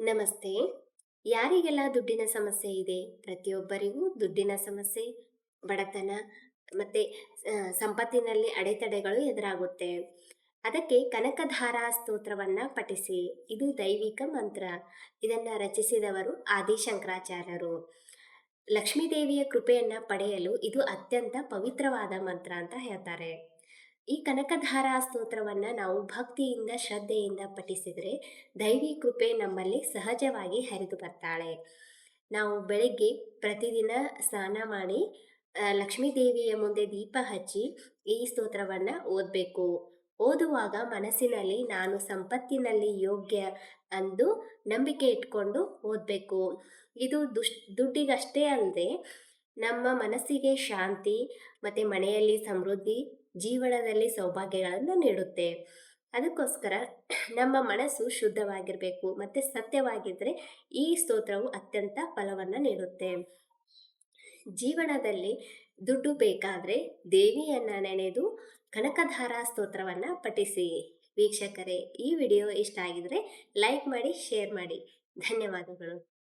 ನಮಸ್ತೆ. ಯಾರಿಗೆಲ್ಲ ದುಡ್ಡಿನ ಸಮಸ್ಯೆ ಇದೆ? ಪ್ರತಿಯೊಬ್ಬರಿಗೂ ದುಡ್ಡಿನ ಸಮಸ್ಯೆ, ಬಡತನ ಮತ್ತೆ ಸಂಪತ್ತಿನಲ್ಲಿ ಅಡೆತಡೆಗಳು ಎದುರಾಗುತ್ತೆ. ಅದಕ್ಕೆ ಕನಕಧಾರಾ ಸ್ತೋತ್ರವನ್ನ ಪಠಿಸಿ. ಇದು ದೈವಿಕ ಮಂತ್ರ. ಇದನ್ನ ರಚಿಸಿದವರು ಆದಿಶಂಕರಾಚಾರ್ಯರು. ಲಕ್ಷ್ಮೀದೇವಿಯ ಕೃಪೆಯನ್ನ ಪಡೆಯಲು ಇದು ಅತ್ಯಂತ ಪವಿತ್ರವಾದ ಮಂತ್ರ ಅಂತ ಹೇಳ್ತಾರೆ. ಈ ಕನಕಧಾರಾ ಸ್ತೋತ್ರವನ್ನ ನಾವು ಭಕ್ತಿಯಿಂದ, ಶ್ರದ್ಧೆಯಿಂದ ಪಠಿಸಿದರೆ ದೈವಿ ಕೃಪೆ ನಮ್ಮಲ್ಲಿ ಸಹಜವಾಗಿ ಹರಿದು ಬರ್ತಾಳೆ. ನಾವು ಬೆಳಿಗ್ಗೆ ಪ್ರತಿದಿನ ಸ್ನಾನ ಮಾಡಿ ಲಕ್ಷ್ಮೀ ದೇವಿಯ ಮುಂದೆ ದೀಪ ಹಚ್ಚಿ ಈ ಸ್ತೋತ್ರವನ್ನ ಓದಬೇಕು. ಓದುವಾಗ ಮನಸ್ಸಿನಲ್ಲಿ ನಾನು ಸಂಪತ್ತಿನಲ್ಲಿ ಯೋಗ್ಯ ಅಂದು ನಂಬಿಕೆ ಇಟ್ಕೊಂಡು ಓದಬೇಕು. ಇದು ದುಡ್ಡಿಗಷ್ಟೇ ಅಲ್ಲದೆ ನಮ್ಮ ಮನಸ್ಸಿಗೆ ಶಾಂತಿ ಮತ್ತು ಮನೆಯಲ್ಲಿ ಸಮೃದ್ಧಿ, ಜೀವನದಲ್ಲಿ ಸೌಭಾಗ್ಯಗಳನ್ನು ನೀಡುತ್ತೆ. ಅದಕ್ಕೋಸ್ಕರ ನಮ್ಮ ಮನಸ್ಸು ಶುದ್ಧವಾಗಿರಬೇಕು ಮತ್ತು ಸತ್ಯವಾಗಿದ್ದರೆ ಈ ಸ್ತೋತ್ರವು ಅತ್ಯಂತ ಫಲವನ್ನು ನೀಡುತ್ತೆ. ಜೀವನದಲ್ಲಿ ದುಡ್ಡು ಬೇಕಾದರೆ ದೇವಿಯನ್ನು ನೆನೆದು ಕನಕಧಾರಾ ಸ್ತೋತ್ರವನ್ನು ಪಠಿಸಿ. ವೀಕ್ಷಕರೇ, ಈ ವಿಡಿಯೋ ಇಷ್ಟ ಆಗಿದ್ರೆ ಲೈಕ್ ಮಾಡಿ, ಶೇರ್ ಮಾಡಿ. ಧನ್ಯವಾದಗಳು.